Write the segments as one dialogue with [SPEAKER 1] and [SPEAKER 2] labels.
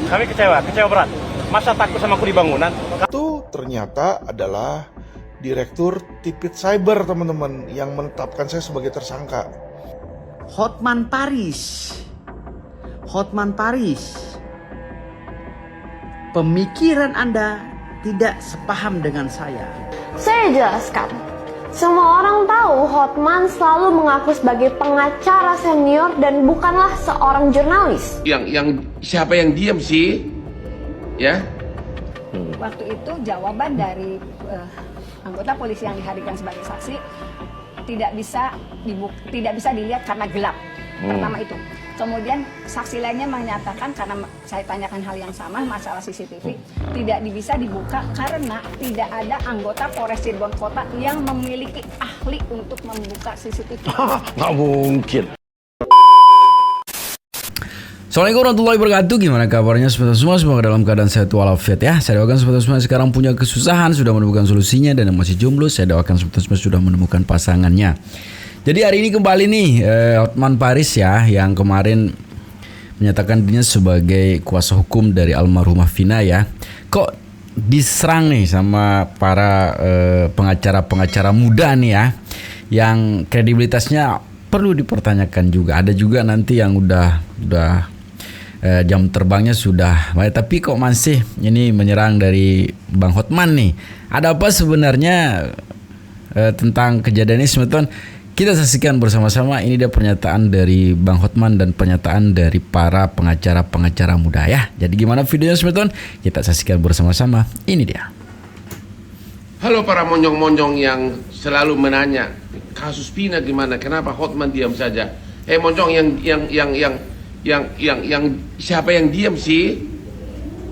[SPEAKER 1] Kami kecewa berat. Masa takut sama kuli bangunan?
[SPEAKER 2] Itu ternyata adalah Direktur Tipit Cyber, teman-teman, yang menetapkan saya sebagai tersangka.
[SPEAKER 3] Hotman Paris. Pemikiran Anda tidak sepaham dengan saya.
[SPEAKER 4] Saya jelaskan. Semua orang tahu Hotman selalu mengaku sebagai pengacara senior dan bukanlah seorang jurnalis.
[SPEAKER 5] Siapa yang diam sih? Ya.
[SPEAKER 6] Waktu itu jawaban dari anggota polisi yang dihadirkan sebagai saksi tidak bisa dilihat karena gelap. Pertama itu. Kemudian saksi lainnya menyatakan, karena saya tanyakan hal yang sama, masalah CCTV tidak bisa dibuka karena tidak ada anggota Polres Cirebon Kota yang memiliki ahli untuk membuka CCTV.
[SPEAKER 5] Nggak mungkin.
[SPEAKER 7] Assalamualaikum warahmatullahi wabarakatuh. Gimana kabarnya sobat semua? Semoga dalam keadaan sehat walafiat ya. Saya doakan sobat semua sekarang punya kesusahan sudah menemukan solusinya, dan yang masih jomblo saya doakan sobat semua sudah menemukan pasangannya. Jadi hari ini kembali nih Hotman Paris ya, yang kemarin menyatakan dirinya sebagai kuasa hukum dari almarhumah Vina ya. Kok diserang nih sama para pengacara-pengacara muda nih ya, yang kredibilitasnya perlu dipertanyakan juga. Ada juga nanti yang udah jam terbangnya sudah baik, tapi kok masih ini menyerang dari Bang Hotman nih. Ada apa sebenarnya tentang kejadian ini, teman-teman? Kita saksikan bersama-sama. Ini dia pernyataan dari Bang Hotman dan pernyataan dari para pengacara-pengacara muda ya. Jadi gimana videonya, teman-teman? Kita saksikan bersama-sama. Ini dia.
[SPEAKER 5] Halo para monjong-monjong yang selalu menanya kasus Vina gimana? Kenapa Hotman diam saja? Monjong yang siapa yang diam sih?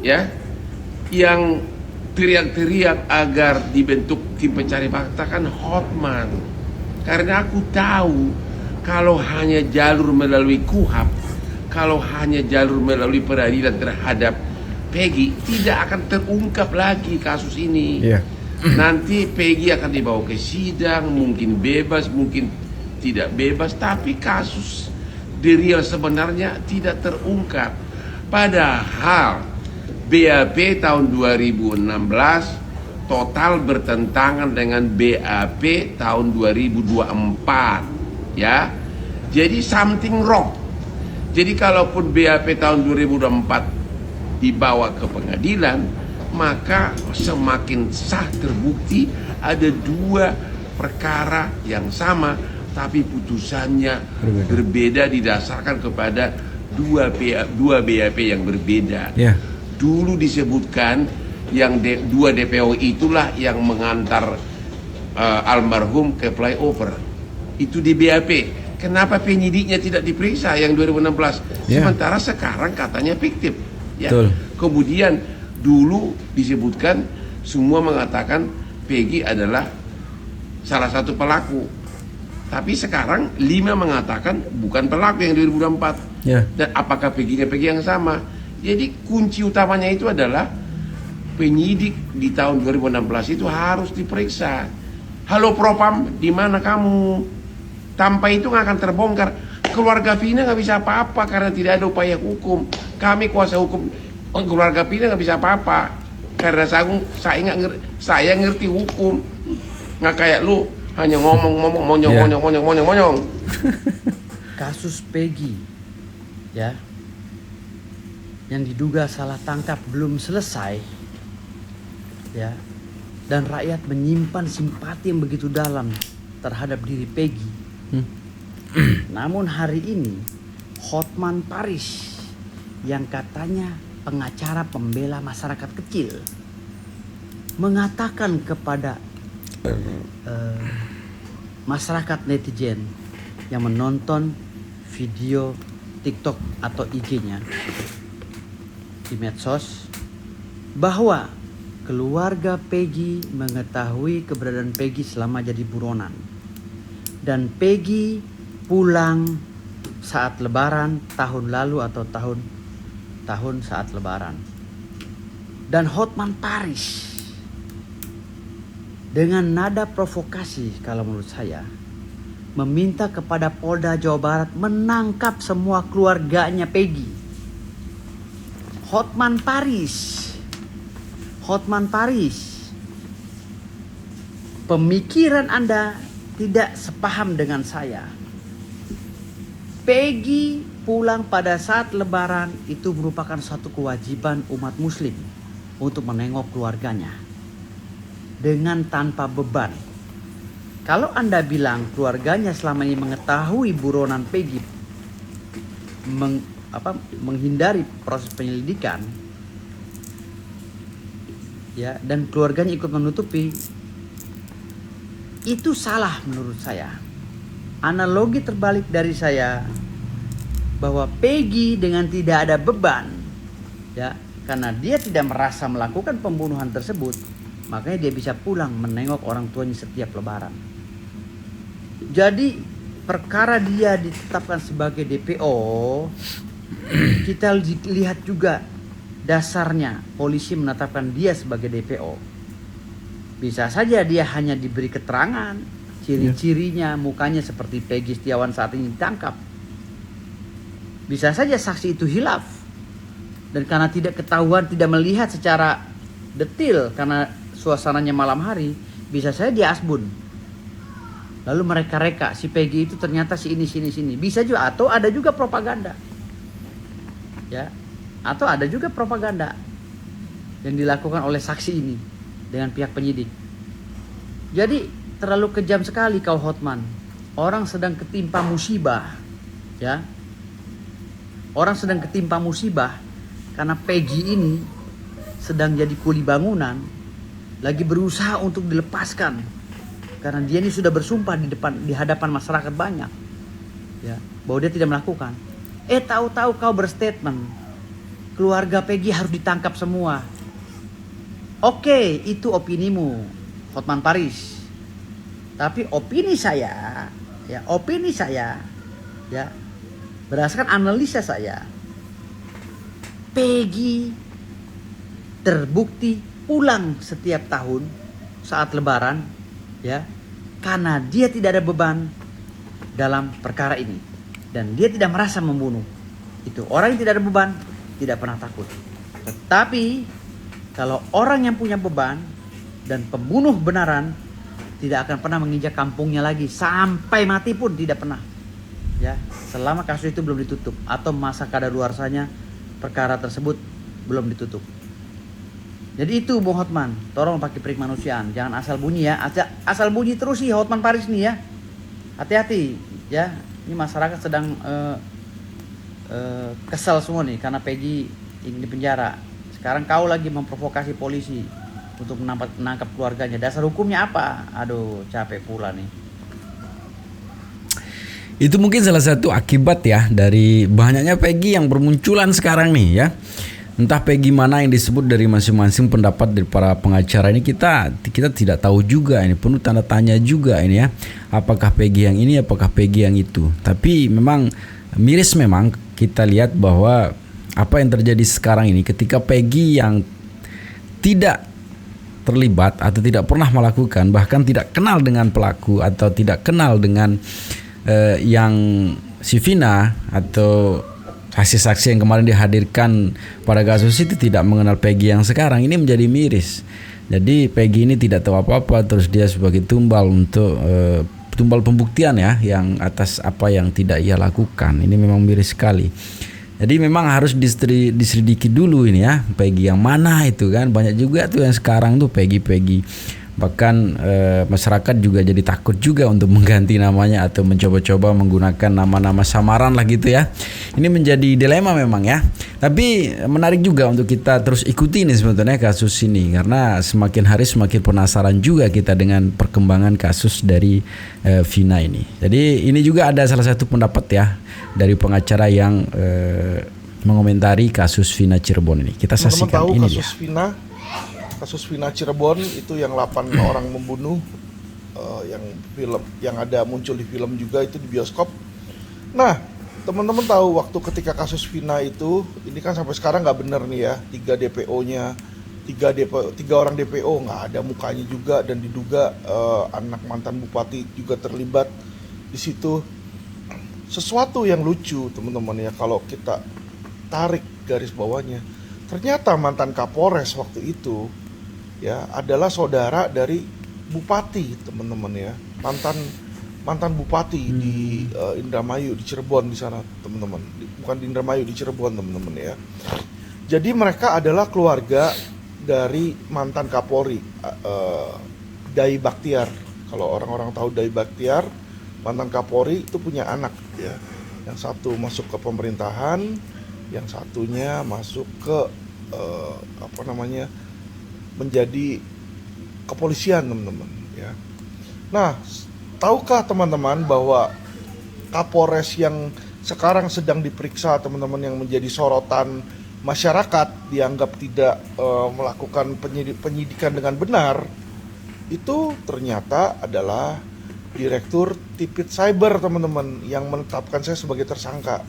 [SPEAKER 5] Ya, yang teriak-teriak agar dibentuk tim pencari fakta kan Hotman. Karena aku tahu kalau hanya jalur melalui KUHAP, kalau hanya jalur melalui peradilan terhadap Peggy, tidak akan terungkap lagi kasus ini. Nanti Peggy akan dibawa ke sidang, mungkin bebas, mungkin tidak bebas, tapi kasus the real sebenarnya tidak terungkap. Padahal BAP tahun 2016 total bertentangan dengan BAP tahun 2024 ya. Jadi something wrong. Jadi kalaupun BAP tahun 2024 dibawa ke pengadilan, maka semakin sah terbukti ada dua perkara yang sama tapi putusannya berbeda didasarkan kepada dua BAP yang berbeda. Dulu disebutkan yang dua DPO itulah yang mengantar almarhum ke flyover. Itu di BAP. Kenapa penyidiknya tidak diperiksa yang 2016? Sementara sekarang katanya fiktif. Ya. Kemudian dulu disebutkan semua mengatakan Peggy adalah salah satu pelaku. Tapi sekarang 5 mengatakan bukan pelaku yang 2024. Dan apakah Peggy yang sama? Jadi kunci utamanya itu adalah penyidik di tahun 2016 itu harus diperiksa. Halo Propam, di mana kamu? Tanpa itu nggak akan terbongkar. Keluarga Vina nggak bisa apa-apa karena tidak ada upaya hukum. Kami kuasa hukum keluarga Vina nggak bisa apa-apa karena saya ngerti hukum. Nggak kayak lu hanya ngomong monyong.
[SPEAKER 3] Kasus Peggy ya, yang diduga salah tangkap belum selesai ya, dan rakyat menyimpan simpati yang begitu dalam terhadap diri Peggy. Namun hari ini Hotman Paris yang katanya pengacara pembela masyarakat kecil mengatakan kepada masyarakat netizen yang menonton video TikTok atau IG-nya di medsos bahwa keluarga Peggy mengetahui keberadaan Peggy selama jadi buronan, dan Peggy pulang saat lebaran tahun lalu atau tahun saat lebaran. Dan Hotman Paris dengan nada provokasi kalau menurut saya meminta kepada Polda Jawa Barat menangkap semua keluarganya Peggy. Hotman Paris. Hotman Paris. Pemikiran Anda tidak sepaham dengan saya. Peggy pulang pada saat lebaran itu merupakan satu kewajiban umat muslim untuk menengok keluarganya dengan tanpa beban. Kalau Anda bilang keluarganya selama ini mengetahui buronan Peggy menghindari proses penyelidikan, ya, dan keluarganya ikut menutupi, itu salah menurut saya. Analogi terbalik dari saya bahwa Peggy dengan tidak ada beban, ya, karena dia tidak merasa melakukan pembunuhan tersebut, makanya dia bisa pulang menengok orang tuanya setiap lebaran. Jadi perkara dia ditetapkan sebagai DPO, kita lihat juga dasarnya polisi menetapkan dia sebagai DPO. Bisa saja dia hanya diberi keterangan, ciri-cirinya, mukanya seperti Peggy Setiawan saat ini ditangkap. Bisa saja saksi itu hilaf. Dan karena tidak ketahuan, tidak melihat secara detil karena suasananya malam hari, bisa saja dia asbun. Lalu mereka reka, si Peggy itu ternyata si ini. Bisa juga, atau ada juga propaganda. Ya, atau ada juga propaganda yang dilakukan oleh saksi ini dengan pihak penyidik. Jadi terlalu kejam sekali kau Hotman. Orang sedang ketimpa musibah, ya. Orang sedang ketimpa musibah karena Peggy ini sedang jadi kuli bangunan, lagi berusaha untuk dilepaskan karena dia ini sudah bersumpah di hadapan masyarakat banyak, ya, bahwa dia tidak melakukan. Tahu-tahu kau berstatement keluarga Peggy harus ditangkap semua. Oke, itu opinimu, Hotman Paris. Tapi opini saya, ya, berdasarkan analisa saya, Peggy terbukti pulang setiap tahun saat lebaran, ya, karena dia tidak ada beban dalam perkara ini dan dia tidak merasa membunuh. Itu orang yang tidak ada beban tidak pernah takut. Tetapi kalau orang yang punya beban dan pembunuh benaran tidak akan pernah menginjak kampungnya lagi sampai mati pun tidak pernah, ya, selama kasus itu belum ditutup atau masa kadaluarsanya perkara tersebut belum ditutup. Jadi itu Bung Hotman, tolong pakai perik manusiaan, jangan asal bunyi ya, asal bunyi terus sih Hotman Paris nih ya, hati-hati ya, ini masyarakat sedang kesal semua nih karena Peggy ini di penjara. Sekarang kau lagi memprovokasi polisi untuk menangkap keluarganya. Dasar hukumnya apa? Aduh, capek pula nih.
[SPEAKER 7] Itu mungkin salah satu akibat ya dari banyaknya Peggy yang bermunculan sekarang nih ya. Entah Peggy mana yang disebut dari masing-masing pendapat dari para pengacara ini kita tidak tahu juga, ini penuh tanda tanya juga ini ya. Apakah Peggy yang ini, apakah Peggy yang itu. Tapi memang miris memang kita lihat bahwa apa yang terjadi sekarang ini ketika Peggy yang tidak terlibat atau tidak pernah melakukan, bahkan tidak kenal dengan pelaku atau tidak kenal dengan yang si Vina atau saksi-saksi yang kemarin dihadirkan pada kasus itu tidak mengenal Peggy yang sekarang, ini menjadi miris. Jadi Peggy ini tidak tahu apa-apa, terus dia sebagai tumbal untuk tumbal pembuktian ya, yang atas apa yang tidak ia lakukan. Ini memang miris sekali. Jadi memang harus diselidiki dulu ini ya, Peggy yang mana itu kan. Banyak juga tuh yang sekarang tuh Peggy. Bahkan masyarakat juga jadi takut juga untuk mengganti namanya atau mencoba-coba menggunakan nama-nama samaran lah gitu ya. Ini menjadi dilema memang ya. Tapi menarik juga untuk kita terus ikuti ini sebetulnya kasus ini, karena semakin hari semakin penasaran juga kita dengan perkembangan kasus dari Vina ini. Jadi ini juga ada salah satu pendapat ya dari pengacara yang mengomentari kasus Vina Cirebon ini. Kita saksikan.
[SPEAKER 2] Teman-teman tahu
[SPEAKER 7] ini
[SPEAKER 2] kasus Vina Cirebon itu yang 8 orang membunuh, yang ada muncul di film juga itu di bioskop. Nah, teman-teman tahu waktu ketika kasus Vina itu, ini kan sampai sekarang nggak bener nih ya, 3 DPO-nya, 3 orang DPO nggak ada mukanya juga, dan diduga anak mantan bupati juga terlibat di situ. Sesuatu yang lucu teman-teman ya, kalau kita tarik garis bawahnya, ternyata mantan Kapolres waktu itu ya adalah saudara dari bupati, teman-teman ya. Mantan bupati di Indramayu, di Cirebon di sana, teman-teman. Bukan di Indramayu, di Cirebon, teman-teman ya. Jadi mereka adalah keluarga dari mantan Kapolri, Dai Baktiar. Kalau orang-orang tahu Dai Baktiar, mantan Kapolri itu punya anak ya. Yang satu masuk ke pemerintahan, yang satunya masuk ke menjadi kepolisian, teman-teman ya. Nah, tahukah teman-teman bahwa Kapolres yang sekarang sedang diperiksa, teman-teman, yang menjadi sorotan masyarakat dianggap tidak melakukan penyidikan dengan benar, itu ternyata adalah Direktur Tipit Cyber, teman-teman, yang menetapkan saya sebagai tersangka.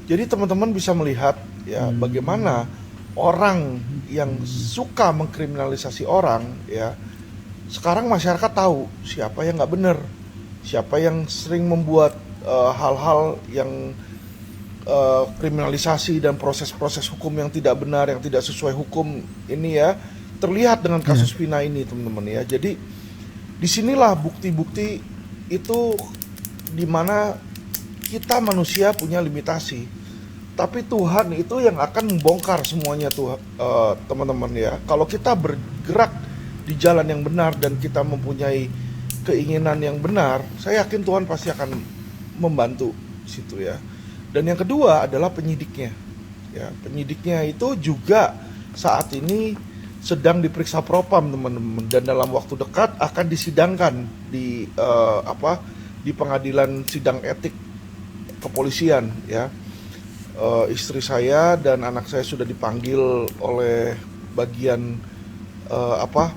[SPEAKER 2] Jadi teman-teman bisa melihat ya bagaimana orang yang suka mengkriminalisasi orang ya, sekarang masyarakat tahu siapa yang nggak benar, siapa yang sering membuat hal-hal yang kriminalisasi dan proses-proses hukum yang tidak benar, yang tidak sesuai hukum ini ya, terlihat dengan kasus Vina ini, teman-teman ya. Jadi disinilah bukti-bukti itu dimana kita manusia punya limitasi, tapi Tuhan itu yang akan membongkar semuanya tuh, teman-teman ya. Kalau kita bergerak di jalan yang benar dan kita mempunyai keinginan yang benar, saya yakin Tuhan pasti akan membantu situ ya. Dan yang kedua adalah penyidiknya. Ya, penyidiknya itu juga saat ini sedang diperiksa propam, teman-teman, dan dalam waktu dekat akan disidangkan di di pengadilan sidang etik kepolisian ya. Istri saya dan anak saya sudah dipanggil oleh bagian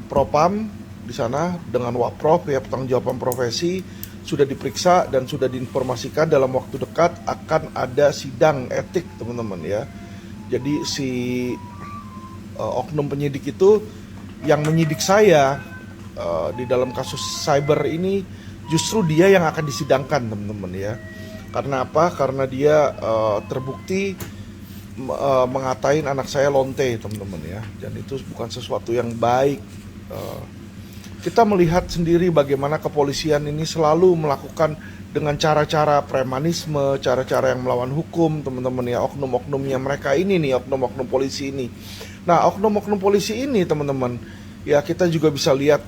[SPEAKER 2] propam di sana dengan Waprov ya, pertanggungjawaban profesi, sudah diperiksa dan sudah diinformasikan dalam waktu dekat akan ada sidang etik, teman-teman ya. Jadi si oknum penyidik itu yang menyidik saya di dalam kasus cyber ini, justru dia yang akan disidangkan, teman-teman ya. Karena apa? Karena dia terbukti mengatain anak saya lonte, teman-teman ya. Dan itu bukan sesuatu yang baik. Kita melihat sendiri bagaimana kepolisian ini selalu melakukan dengan cara-cara premanisme, cara-cara yang melawan hukum, teman-teman ya. Oknum-oknumnya mereka ini nih, oknum-oknum polisi ini. Nah, oknum-oknum polisi ini, teman-teman, ya kita juga bisa lihat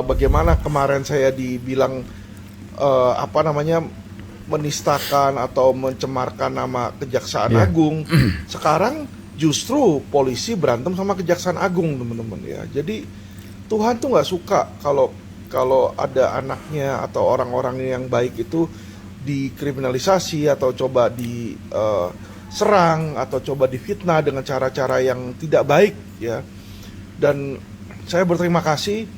[SPEAKER 2] bagaimana kemarin saya dibilang menistakan atau mencemarkan nama Kejaksaan Agung. Sekarang justru polisi berantem sama Kejaksaan Agung, teman-teman ya. Jadi Tuhan tuh nggak suka kalau ada anaknya atau orang-orang yang baik itu dikriminalisasi atau coba diserang atau coba difitnah dengan cara-cara yang tidak baik ya. Dan saya berterima kasih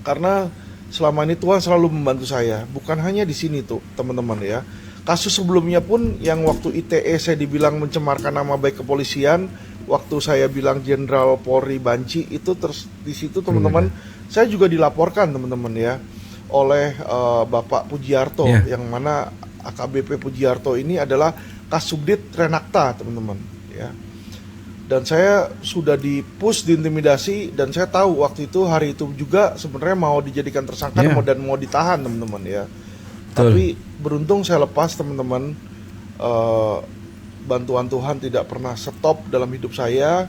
[SPEAKER 2] karena selama ini Tuhan selalu membantu saya, bukan hanya di sini tuh, teman-teman ya. Kasus sebelumnya pun yang waktu ITE saya dibilang mencemarkan nama baik kepolisian, waktu saya bilang Jenderal Polri Banci itu di situ, teman-teman, saya juga dilaporkan, teman-teman ya, oleh Bapak Pujiarto, yang mana AKBP Pujiarto ini adalah Kasubdit Renakta, teman-teman ya. Dan saya sudah dipush, diintimidasi, dan saya tahu waktu itu hari itu juga sebenarnya mau dijadikan tersangka dan mau ditahan, teman-teman ya. Tapi beruntung saya lepas, teman-teman. Bantuan Tuhan tidak pernah stop dalam hidup saya.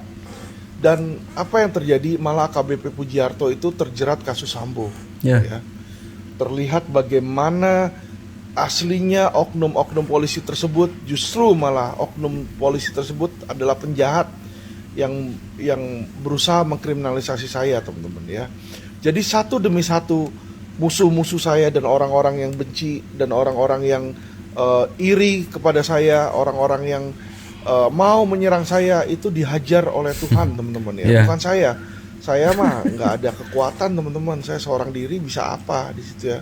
[SPEAKER 2] Dan apa yang terjadi, malah KBP Pujiarto itu terjerat kasus Sambo ya. Terlihat bagaimana aslinya oknum-oknum polisi tersebut, justru malah oknum polisi tersebut adalah penjahat yang berusaha mengkriminalisasi saya, teman-teman ya. Jadi satu demi satu musuh-musuh saya dan orang-orang yang benci dan orang-orang yang iri kepada saya, orang-orang yang mau menyerang saya itu dihajar oleh Tuhan, teman-teman ya. Bukan saya mah nggak ada kekuatan, teman-teman. Saya seorang diri bisa apa di situ ya.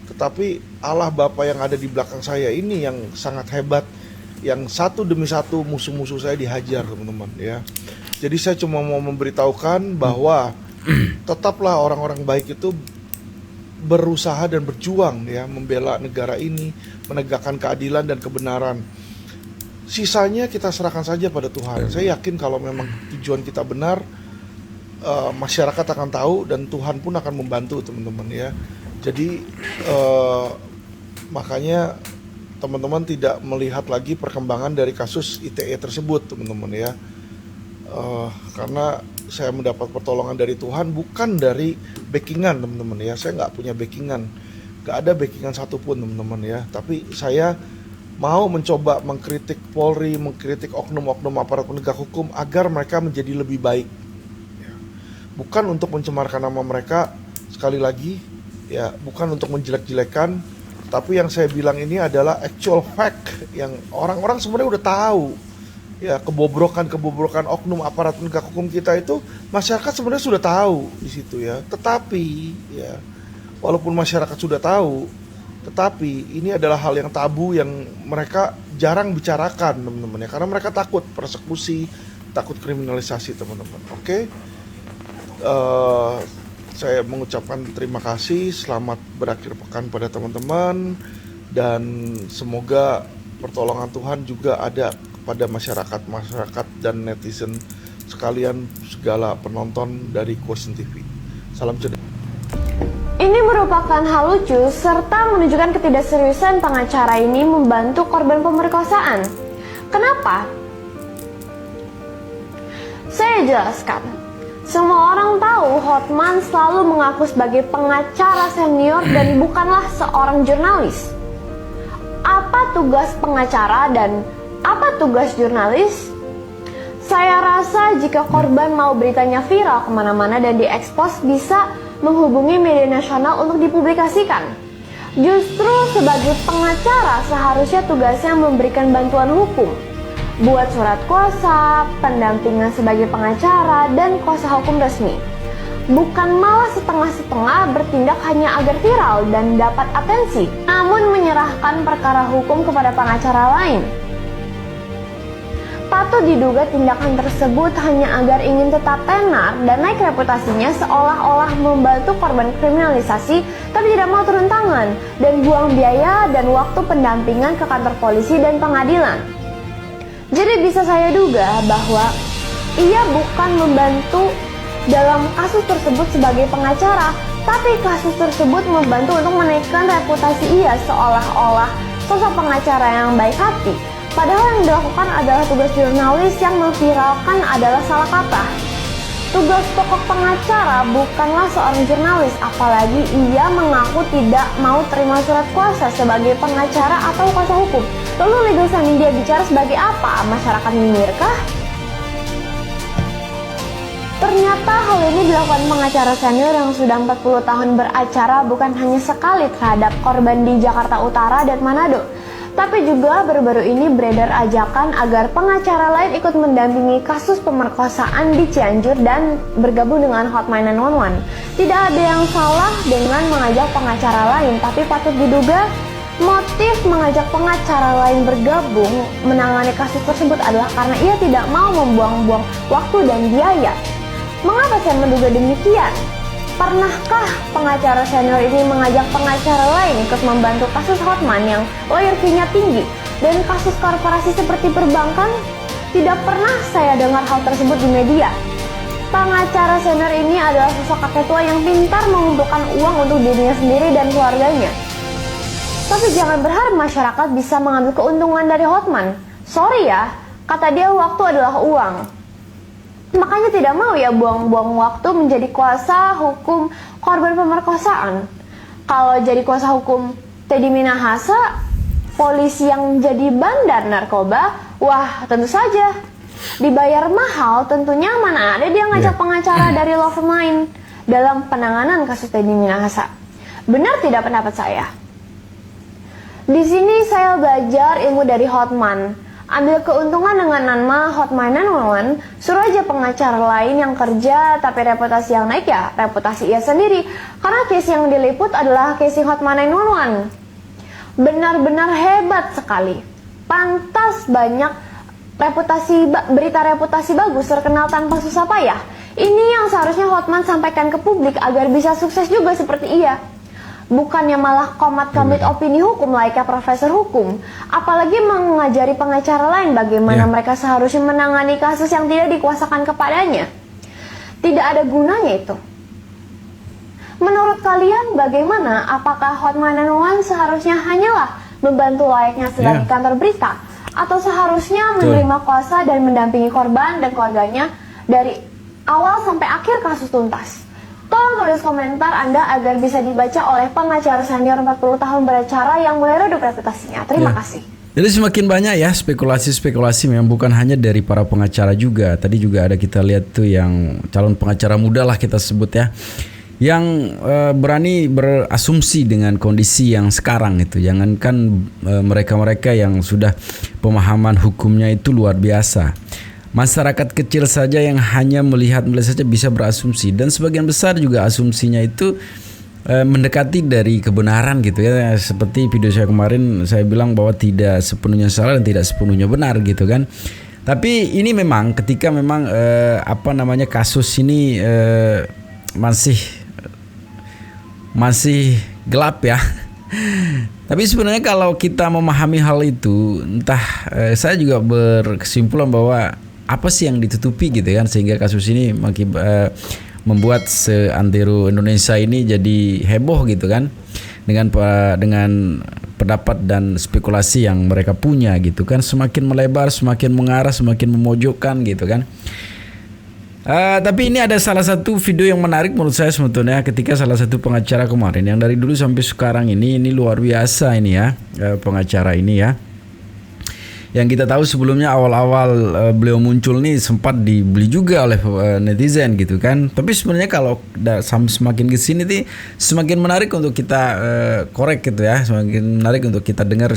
[SPEAKER 2] Tetapi Allah Bapa yang ada di belakang saya ini yang sangat hebat, yang satu demi satu musuh-musuh saya dihajar, teman-teman ya. Jadi saya cuma mau memberitahukan bahwa tetaplah orang-orang baik itu berusaha dan berjuang ya, membela negara ini, menegakkan keadilan dan kebenaran. Sisanya kita serahkan saja pada Tuhan. Saya yakin kalau memang tujuan kita benar, masyarakat akan tahu dan Tuhan pun akan membantu teman-teman ya. Jadi makanya teman-teman tidak melihat lagi perkembangan dari kasus ITE tersebut teman-teman ya. Karena saya mendapat pertolongan dari Tuhan, bukan dari backingan teman-teman ya. Saya nggak punya backingan, nggak ada backingan satupun teman-teman ya. Tapi saya mau mencoba mengkritik Polri, mengkritik oknum-oknum aparat penegak hukum agar mereka menjadi lebih baik ya. Bukan untuk mencemarkan nama mereka, sekali lagi ya, bukan untuk menjelek-jelekan, tapi yang saya bilang ini adalah actual fact yang orang-orang sebenarnya udah tahu ya. Kebobrokan oknum aparat penegak hukum kita itu masyarakat sebenarnya sudah tahu di situ ya. Tetapi ya, walaupun masyarakat sudah tahu, tetapi ini adalah hal yang tabu yang mereka jarang bicarakan teman-teman ya, karena mereka takut persekusi, takut kriminalisasi teman-teman. Oke. Saya mengucapkan terima kasih, selamat berakhir pekan pada teman-teman, dan semoga pertolongan Tuhan juga ada kepada masyarakat dan netizen sekalian, segala penonton dari Question TV. Salam cerdas.
[SPEAKER 4] Ini merupakan hal lucu serta menunjukkan ketidakseriusan pengacara ini membantu korban pemerkosaan. Kenapa? Saya jelaskan. Semua orang tahu Hotman selalu mengaku sebagai pengacara senior dan bukanlah seorang jurnalis. Apa tugas pengacara dan apa tugas jurnalis? Saya rasa jika korban mau beritanya viral kemana-mana dan diekspos, bisa menghubungi media nasional untuk dipublikasikan. Justru sebagai pengacara seharusnya tugasnya memberikan bantuan hukum, buat surat kuasa, pendampingan sebagai pengacara, dan kuasa hukum resmi. Bukan malah setengah-setengah bertindak hanya agar viral dan dapat atensi, namun menyerahkan perkara hukum kepada pengacara lain. Patut diduga tindakan tersebut hanya agar ingin tetap tenar dan naik reputasinya, seolah-olah membantu korban kriminalisasi tapi tidak mau turun tangan dan buang biaya dan waktu pendampingan ke kantor polisi dan pengadilan. Jadi bisa saya duga bahwa ia bukan membantu dalam kasus tersebut sebagai pengacara, tapi kasus tersebut membantu untuk menaikkan reputasi ia seolah-olah sosok pengacara yang baik hati. Padahal yang dilakukan adalah tugas jurnalis, yang memviralkan adalah salah kata. Tugas pokok pengacara bukanlah seorang jurnalis, apalagi ia mengaku tidak mau terima surat kuasa sebagai pengacara atau kuasa hukum. Lalu legal standing dia bicara sebagai apa? Masyarakat nyinyirkah? Ternyata hal ini dilakukan pengacara senior yang sudah 40 tahun beracara bukan hanya sekali terhadap korban di Jakarta Utara dan Manado, tapi juga baru-baru ini beredar ajakan agar pengacara lain ikut mendampingi kasus pemerkosaan di Cianjur dan bergabung dengan Hotman 911. Tidak ada yang salah dengan mengajak pengacara lain, tapi patut diduga motif mengajak pengacara lain bergabung menangani kasus tersebut adalah karena ia tidak mau membuang-buang waktu dan biaya. Mengapa saya menduga demikian? Pernahkah pengacara senior ini mengajak pengacara lain ikut membantu kasus Hotman yang lawyer fee-nya tinggi dan kasus korporasi seperti perbankan? Tidak pernah saya dengar hal tersebut di media. Pengacara senior ini adalah sosok kakek tua yang pintar mengumpulkan uang untuk dirinya sendiri dan keluarganya. Tapi jangan berharap masyarakat bisa mengambil keuntungan dari Hotman. Sorry ya, kata dia waktu adalah uang. Makanya tidak mau ya buang-buang waktu menjadi kuasa hukum korban pemerkosaan. Kalau jadi kuasa hukum Teddy Minahasa, polisi yang jadi bandar narkoba, wah tentu saja dibayar mahal. Tentunya mana ada dia ngajak pengacara dari law firm lain dalam penanganan kasus Teddy Minahasa. Benar tidak pendapat saya? Di sini saya belajar ilmu dari Hotman. Ambil keuntungan dengan nama Hotman 911, suruh aja pengacara lain yang kerja, tapi reputasi yang naik ya reputasi ia sendiri. Karena case yang diliput adalah case Hotman 911. Benar-benar hebat sekali. Pantas banyak berita reputasi bagus terkenal tanpa susah payah. Ini yang seharusnya Hotman sampaikan ke publik agar bisa sukses juga seperti ia. Bukannya malah komat kamit opini hukum layaknya profesor hukum, apalagi mengajari pengacara lain bagaimana mereka seharusnya menangani kasus yang tidak dikuasakan kepadanya. Tidak ada gunanya itu. Menurut kalian bagaimana? Apakah Hotman 911 seharusnya hanyalah membantu layaknya sedang di kantor berita, atau seharusnya menerima kuasa dan mendampingi korban dan keluarganya dari awal sampai akhir kasus tuntas? Tolong tulis komentar Anda agar bisa dibaca oleh pengacara senior 40 tahun beracara yang mulai redup reputasinya. Terima kasih.
[SPEAKER 7] Jadi semakin banyak ya spekulasi-spekulasi, memang bukan hanya dari para pengacara juga. Tadi juga ada kita lihat tuh yang calon pengacara muda lah kita sebut ya, yang berani berasumsi dengan kondisi yang sekarang itu. Jangankan mereka-mereka yang sudah pemahaman hukumnya itu luar biasa. Masyarakat kecil saja yang hanya melihat saja bisa berasumsi, dan sebagian besar juga asumsinya itu mendekati dari kebenaran gitu ya. Seperti video saya kemarin, saya bilang bahwa tidak sepenuhnya salah dan tidak sepenuhnya benar gitu kan. Tapi ini memang ketika memang kasus ini masih gelap ya. Tapi sebenarnya kalau kita memahami hal itu, saya juga berkesimpulan bahwa apa sih yang ditutupi gitu kan, sehingga kasus ini membuat seantero Indonesia ini jadi heboh gitu kan, dengan pendapat dan spekulasi yang mereka punya gitu kan, semakin melebar, semakin mengarah, semakin memojokkan gitu kan. Tapi ini ada salah satu video yang menarik menurut saya sebetulnya, ketika salah satu pengacara kemarin yang dari dulu sampai sekarang ini luar biasa ini ya, pengacara ini ya. Yang kita tahu sebelumnya awal-awal beliau muncul nih sempat dibeli juga oleh netizen gitu kan. Tapi sebenarnya kalau semakin kesini nih semakin menarik untuk kita korek gitu ya, semakin menarik untuk kita dengar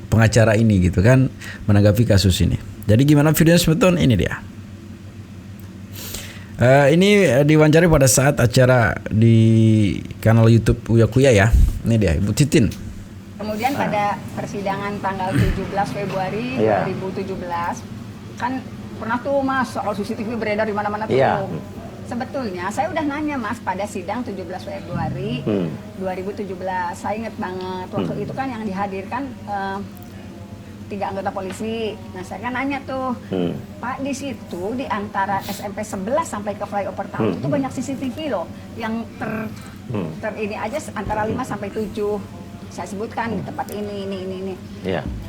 [SPEAKER 7] pengacara ini gitu kan menanggapi kasus ini. Jadi gimana videonya sebetulnya, ini dia. Ini diwawancara pada saat acara di kanal YouTube Uya Kuya ya. Ini dia Ibu Titin.
[SPEAKER 6] Kemudian pada persidangan tanggal 17 Februari 2017 kan pernah tuh Mas soal CCTV beredar di mana-mana tuh. Sebetulnya saya udah nanya Mas pada sidang 17 Februari 2017. Saya inget banget waktu itu kan yang dihadirkan 3 anggota polisi. Nah saya kan nanya tuh, Pak, di situ di antara SMP 11 sampai ke flyover Taman itu banyak CCTV loh, yang ter ini aja antara 5 sampai 7. Saya sebutkan di tempat ini.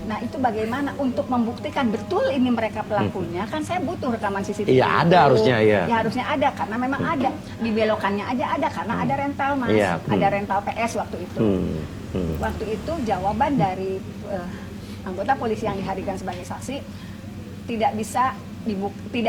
[SPEAKER 6] Nah itu bagaimana untuk membuktikan betul ini mereka pelakunya? Kan saya butuh rekaman CCTV.
[SPEAKER 8] Iya ada harusnya ya.
[SPEAKER 6] Ya harusnya ada karena memang ada di belokannya aja ada karena ada rental Mas, ada rental PS waktu itu. Waktu itu jawaban dari anggota polisi yang dihadirkan sebagai saksi tidak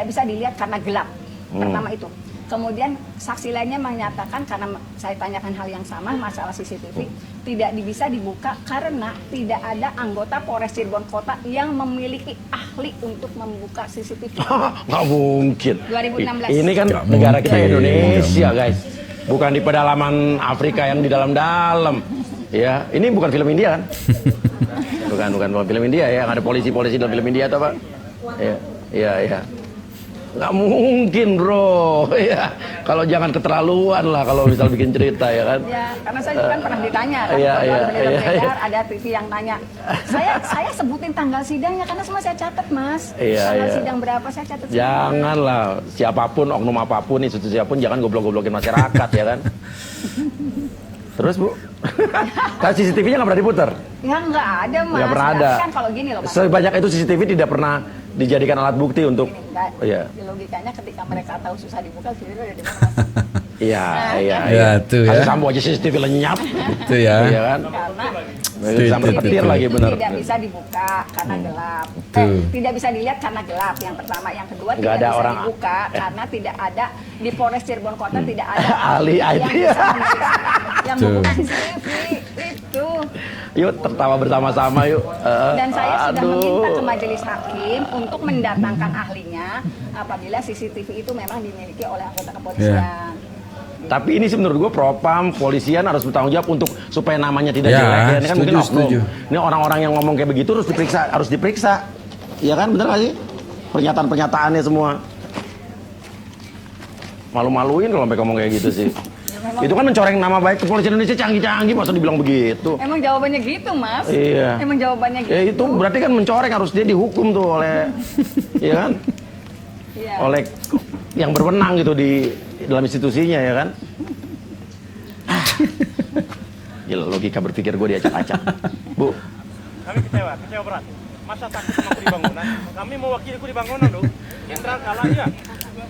[SPEAKER 6] bisa dilihat karena gelap. Pertama itu. Kemudian saksi lainnya menyatakan, karena saya tanyakan hal yang sama masalah CCTV, tidak bisa dibuka karena tidak ada anggota Polres Cirebon Kota yang memiliki ahli untuk membuka CCTV.
[SPEAKER 8] Nggak mungkin.
[SPEAKER 6] 2016.
[SPEAKER 8] Ini kan negara kita Indonesia guys, bukan di pedalaman Afrika yang di dalam-dalam. Ya, ini bukan film India kan? bukan film India ya, yang ada polisi-polisi dalam film India atau apa? Iya. Nggak mungkin bro, ya kalau jangan keterlaluan lah kalau misal bikin cerita ya kan.
[SPEAKER 6] Ya karena saya juga kan pernah ditanya kan, ada TV yang nanya, saya sebutin tanggal sidangnya karena semua saya catat Mas, tanggal sidang berapa saya catat.
[SPEAKER 8] Janganlah, siapapun, oknum apapun, institusi apapun jangan goblok-goblokin masyarakat ya kan. Terus Bu, kan CCTV-nya nggak pernah diputar?
[SPEAKER 6] Ya nggak ada Mas.
[SPEAKER 8] Nggak pernah ada.
[SPEAKER 6] Kan kalau gini loh Mas.
[SPEAKER 8] Sebanyak itu CCTV tidak pernah dijadikan alat bukti untuk.
[SPEAKER 6] Logikanya ketika mereka tahu susah dibuka, CCTV ada di mana Mas?
[SPEAKER 8] Iya.
[SPEAKER 7] Tuh ya.
[SPEAKER 8] Kasih Sambo aja CCTV lenyap.
[SPEAKER 7] Itu ya.
[SPEAKER 8] Iya kan.
[SPEAKER 6] Karena
[SPEAKER 8] sampai petir lagi benar.
[SPEAKER 6] Tidak bisa dibuka karena gelap. Tidak bisa dilihat karena gelap. Yang pertama, yang kedua
[SPEAKER 8] Nggak
[SPEAKER 6] tidak
[SPEAKER 8] ada
[SPEAKER 6] bisa
[SPEAKER 8] orang.
[SPEAKER 6] dibuka karena tidak ada di Polres Cirebon Kota tidak ada
[SPEAKER 8] Ahli
[SPEAKER 6] yang
[SPEAKER 8] IT.
[SPEAKER 6] bisa yang membuka CCTV itu.
[SPEAKER 8] Yuk tertawa bersama-sama yuk.
[SPEAKER 6] Dan saya sudah meminta ke majelis hakim untuk mendatangkan ahlinya apabila CCTV itu memang dimiliki oleh anggota kepolisian.
[SPEAKER 8] Tapi ini sih menurut gue propam, polisian harus bertanggung jawab untuk supaya namanya tidak
[SPEAKER 7] Ya,
[SPEAKER 8] jelek. Ini kan mungkin oknum.
[SPEAKER 7] setuju.
[SPEAKER 8] Ini orang-orang yang ngomong kayak begitu harus diperiksa. Iya kan, bener gak sih? Pernyataan-pernyataannya semua. Malu-maluin kalau sampai ngomong kayak gitu sih. Itu kan mencoreng nama baik kepolisian Indonesia canggih-canggih, masa dibilang begitu?
[SPEAKER 6] Emang jawabannya gitu, Mas?
[SPEAKER 8] Iya.
[SPEAKER 6] Emang jawabannya gitu.
[SPEAKER 8] Ya itu berarti kan mencoreng, harus dia dihukum tuh oleh, ya kan?
[SPEAKER 6] Iya.
[SPEAKER 8] Oleh yang berwenang gitu di dalam institusinya, ya kan? Gila, logika berpikir gue diacak-acak. Bu,
[SPEAKER 1] Kami kecewa berat. Masa takut sama kuli bangunan? Kami mewakili kuli bangunan loh. Jenderal kalah ya.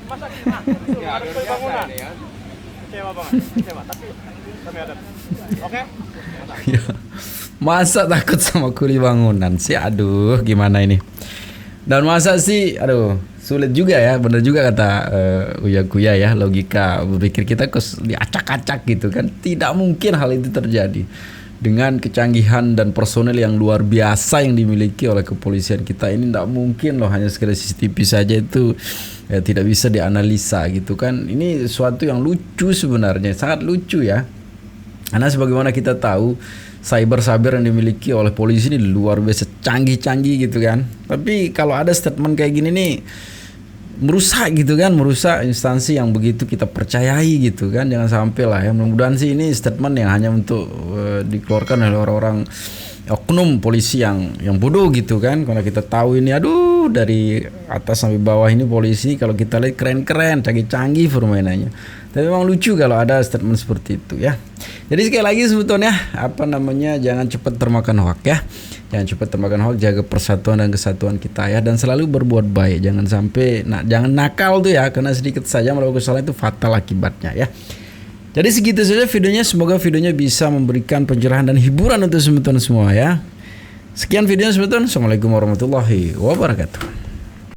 [SPEAKER 1] Masa kita harus kuli bangunan? Kecewa banget, kecewa. Tapi kami ada. Oke?
[SPEAKER 7] Ya. Masa takut sama kuli bangunan sih? Aduh, gimana ini? Dan masa sih, aduh, sulit juga ya. Bener juga kata Uya Kuya ya, logika berpikir kita kok diacak-acak gitu kan. Tidak mungkin hal itu terjadi. Dengan kecanggihan dan personel yang luar biasa yang dimiliki oleh kepolisian kita ini, tidak mungkin loh hanya sekedar CCTV saja itu ya, tidak bisa dianalisa gitu kan. Ini suatu yang lucu sebenarnya, sangat lucu ya. Karena sebagaimana kita tahu, cyber yang dimiliki oleh polisi ini luar biasa canggih-canggih gitu kan. Tapi kalau ada statement kayak gini nih, merusak gitu kan, merusak instansi yang begitu kita percayai gitu kan. Jangan sampai lah ya. Mudah-mudahan sih ini statement yang hanya untuk dikeluarkan oleh orang-orang oknum polisi yang bodoh gitu kan. Karena kita tahu ini, aduh, dari atas sampai bawah ini polisi kalau kita lihat keren-keren, canggih-canggih permainannya. Tapi memang lucu kalau ada statement seperti itu ya. Jadi sekali lagi sebetulnya jangan cepat termakan hoak ya. Jangan cepat termakan hoak, jaga persatuan dan kesatuan kita ya, dan selalu berbuat baik. Jangan sampai jangan nakal tuh ya, karena sedikit saja melakukan kesalahan itu fatal akibatnya ya. Jadi segitu saja videonya, semoga videonya bisa memberikan pencerahan dan hiburan untuk teman-teman semua ya. Sekian videonya teman-teman. Assalamualaikum warahmatullahi wabarakatuh.